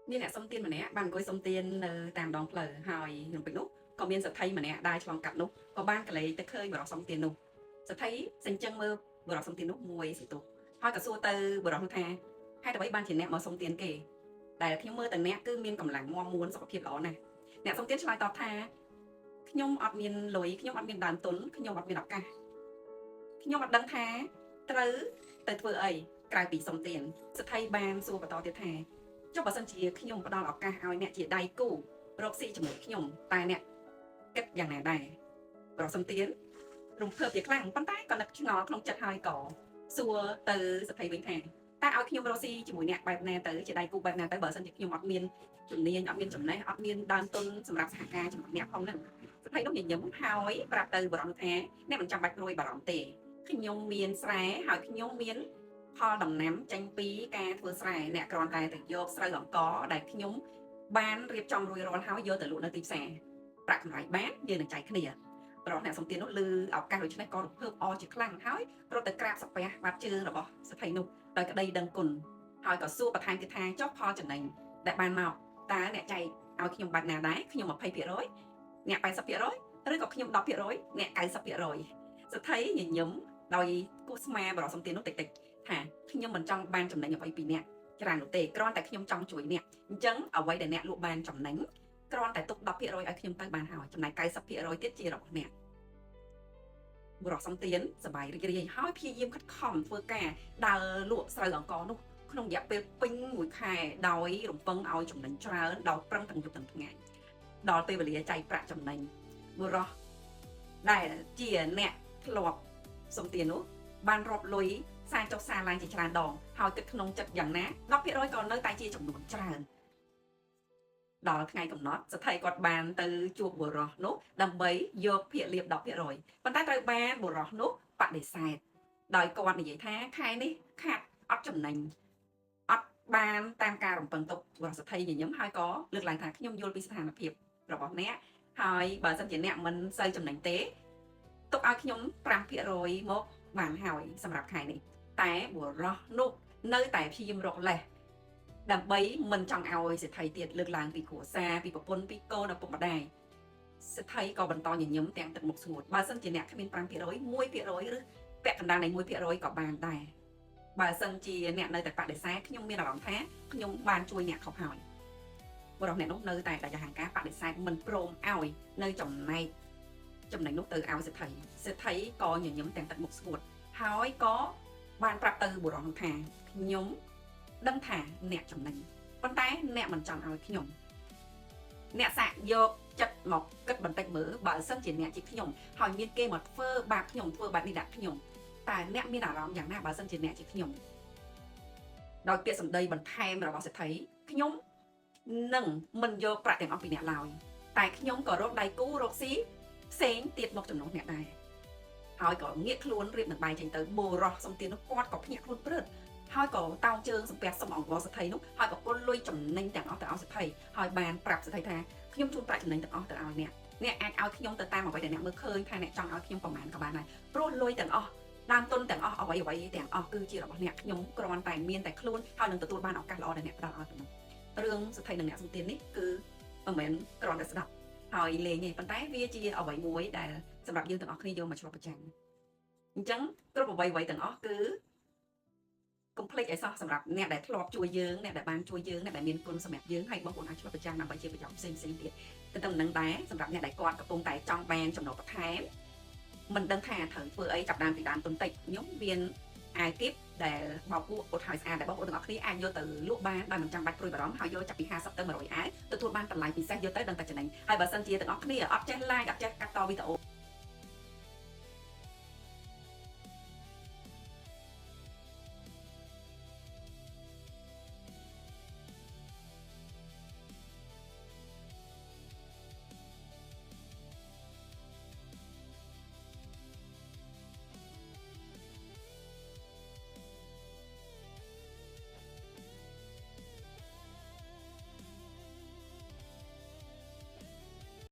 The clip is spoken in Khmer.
មានអ្នកសុំទានម្នាក់បានអង្គុយសុំទាននៅតាមដងផ្លូវហើយក្នុងពេលនោះក៏មានសេដ្ឋីម្នាក់ដើរឆ្លងកាត់នោះក៏បានកលេចទៅឃើញបរិសុំទាននោះសេដ្ឋីសេញចឹងមើលបរិសុំទាននោះមួយសន្ទុះហើយក៏សួរទៅបរិសុំថាហេតុអ្វីបានជាអ្នកមកសុំទានគេដែលខ្ញុំមើលទៅអ្នកគឺមានកម្លាំងមាំមួនសុខភាពល្អណាស់អ្នកសុំទានឆ្លើយតបថាខ្ញុំអត់មានលុយខ្ញុំអត់មានដើមទុនខ្ញុំអត់មានឱកាសខ្ញុំអត់ដឹងថាត្រូវទៅធ្វើអីក្រៅពីសុំទានសេដ្ឋីបានសួរបន្តទៀតថាចុះបើសិនជាខ្ញុំផ្ដល់ឱកាសឲ្យអ្នកជាដៃគូរកស៊ីជាមួយខ្ញុំតែអ្នកគិតយ៉ាងណាដែរប្រសិនទៀតរំភើបជាខ្លាំងប៉ុន្តែក៏នឹកឆ្ងល់ក្នុងចិត្តហើយក៏សួរទៅសភ័យវិញថាតើឲ្យខ្ញុំរកស៊ីជាមួយអ្នកបែបណាទៅជាដៃគូបែបណាទៅបើសិនជាខ្ញុំអត់មានជំនាញអត់មានចំណេះអត់មានដើមទុនសម្រាប់សហការជាមួយអ្នកផងហ្នឹងសភ័យនោះញញឹមហើយប្រាប់ទៅបរិសុទ្ធថាអ្នកមិនចាំបាច់ព្រួយបារម្ភទេខ្ញុំមានស្រែហើយខ្ញុំមានផលដំណាំចេញពីការធ្វើស្រែអ្នកគ្រាន់តែទៅយកស្រូវអង្ករដែលខ្ញុំបានរៀបចំរួចរាល់ហើយយកទៅលក់នៅទីផ្សារប្រាក់កម្រៃបានយើងនឹងចែកគ្នាប្រហែលអ្នកសំទាននោះឮឱកាសដូច្នេះក៏រំភើបអរជាខ្លាំងហើយរត់ទៅក្រាបសាពះបាត់ជើងរបស់សេដ្ឋីនោះដោយក្តីដឹងគុណហើយក៏សួរបន្ថែមទៀតថាចុះផលចំណេញដែលបានមកតើអ្នកចែកឲ្យខ្ញុំបាត់ណាដែរខ្ញុំ20%អ្នក80%ឬក៏ខ្ញុំ10%អ្នក90%សេដ្ឋីញញឹមដោយគូស្មាបរិសុទ្ធទាននោះតិចៗថាខ្ញុំមិនចង់បានចំណេញអ្វីពីអ្នកច្រើននោះទេគ្រាន់តែខ្ញុំចង់ជួយអ្នកអញ្ចឹងអ្វីដែលអ្នកលក់បានចំណេញគ្រាន់តែទុក10%ឲ្យខ្ញុំទៅបានហើយចំណែក90%ទៀតជារបស់អ្នកបរិសុទ្ធទានសប្បាយរីករាយហើយព្យាយាមខិតខំធ្វើការដើរលក់ស្រូវអង្ករនោះក្នុងរយៈពេលពេញមួយខែដោយរំពឹងឲ្យចំណេញច្រើនដោយប្រឹងទាំងយប់ទាំងថ្ងៃដល់ពេលវេលាចែកប្រាក់ចំណេញបុរសដែលជាអ្នកធ្លាប់សុំទាននោះបានរាប់លុយសារចុះសារឡើងជាច្រើនដងហើយគិតក្នុងចិត្តយ៉ាងណា10%ក៏នៅតែជាចំនួនច្រើនដល់ថ្ងៃកំណត់សេដ្ឋីគាត់បានទៅជួបបុរសនោះដើម្បីយកភាគលាភ10%ប៉ុន្តែត្រូវបានបុរសនោះបដិសេធដោយគាត់និយាយថាខែនេះខាត់អត់ចំណេញអត់បានតាមការរំពឹងទុកបុរសសេដ្ឋីញញឹមហើយក៏លើកឡើងថាខ្ញុំយល់ពីស្ថានភាពរបស់អ្នកហើយបើសិនជាអ្នកមិនសូវចំណេញទេទុកឲ្យខ្ញុំ5%មកបានហើយសម្រាប់ខែនេះតែបុរសនោះនៅតែព្យាយាមរកលេសដើម្បីមិនចង់ឲ្យសេដ្ឋីទៀតលើកឡើងពីគ្រួសារពីប្រពន្ធពីកូនឪពុកម្ដាយសេដ្ឋីក៏បន្តញញឹមទាំងទឹកមុខស្ងួតបើសិនជាអ្នកគ្មាន5% 1%ឬពាក់កណ្ដាលនៃ 1% ក៏បានដែរបើសិនជាអ្នកនៅតែបដិសេធខ្ញុំមានអារម្មណ៍ថាខ្ញុំបានជួយអ្នកខុសហើយបរិសុទ្ធអ្នកនោះនៅតែដាច់ហង្ការបដិសេធមិនព្រមឲ្យនៅចំណែកនោះទៅឲ្យសេដ្ឋីក៏ញញឹមទាំងទឹកមុខស្ងួតហើយក៏បានប្រាប់ទៅបុរសនោះថាខ្ញុំដឹងថាអ្នកចំណេញប៉ុន្តែអ្នកមិនចង់ឲ្យខ្ញុំអ្នកសាក់យកចិត្តមកគិតបន្តិចមើលបើសិនជាអ្នកជាខ្ញុំហើយមានគេមកធ្វើបាបខ្ញុំធ្វើបាបនេះដាក់ខ្ញុំតែអ្នកមានអារម្មណ៍យ៉ាងណាបើសិនជាអ្នកជាខ្ញុំដោយពាក្យសម្ដីបន្ថែមរបស់សេដ្ឋីខ្ញុំនឹងមិនយកប្រាក់ទាំងអស់ពីអ្នកឡើយតែខ្ញុំក៏រកដៃគូរកស៊ីផ្សេងទៀតមកចំណុះអ្នកដែរហើយក៏ងាកខ្លួនរៀបនឹងបាយចេញទៅបុរសសំទាននោះគាត់ក៏ភ្ញាក់ខ្លួនព្រឹតហើយក៏តោងជើងសំពះសុំអង្គរសេដ្ឋីនោះហើយក៏ពុលលុយចំណេញទាំងអស់ទៅឲ្យសេដ្ឋីហើយបានប្រាប់សេដ្ឋីថាខ្ញុំជូនប្រាក់ចំណេញទាំងអស់ទៅឲ្យអ្នកអាចឲ្យខ្ញុំទៅតាមអ្វីដែលអ្នកមើលឃើញថាអ្នកចង់ឲ្យខ្ញុំប្រមាណក៏បានដែរព្រោះលុយទាំងអស់ដើមទុនទាំងអស់អ្វីទាំងអស់គឺជារបស់អ្នកខ្ញុំគ្រាន់តែមានតែខ្លួនហើយនឹងទទួលបានឱកាសល្អដែលអ្នកផ្ដល់ឲ្យប៉ុណ្ណឹងរឿងសេដ្ឋីនិងអ្នកសំទាននេះគឺមិនមែនគ្រាន់តែស្ដាប់ហើយលេងទេប៉ុន្តែវាជាអ្វីមួយដែលសម្រាប់យើងទាំងអស់គ្នាយកមកឆ្លុះប្រចាំអញ្ចឹងគ្រប់អ្វីទាំងអស់គឺកុំភ្លេចឲ្យសោះសម្រាប់អ្នកដែលធ្លាប់ជួយយើងអ្នកដែលបានជួយយើងអ្នកដែលមានគុណសម្រាប់យើងហើយបងប្អូនអាចឆ្លុះប្រចាំដើម្បីជាប្រយោជន៍ផ្សេងទៀតទៅតាមនឹងដែរសម្រាប់អ្នកដែលគាត់កំពុងតែចង់បានចំណូលបន្ថែមមិនដឹងថាត្រូវធ្វើអីចាប់ដើមពីដើមទុនតិចខ្ញុំមានអាយគីបដែលបោកគក់អត់ហើយស្អាតដែលបងប្អូនទាំងអស់គ្នាអាចយកទៅលក់បានដោយមិនចាំបាច់ព្រួយបារម្ភហើយយកចាប់ពី50ទៅ100អាយទទួលបានតម្លៃពិសេសយកទៅដឹងតែចំណេញហើយបើសិនជាទាំងអស់គ្នាអត់ចេះ like អត់ចេះកាត់តវីដេអូ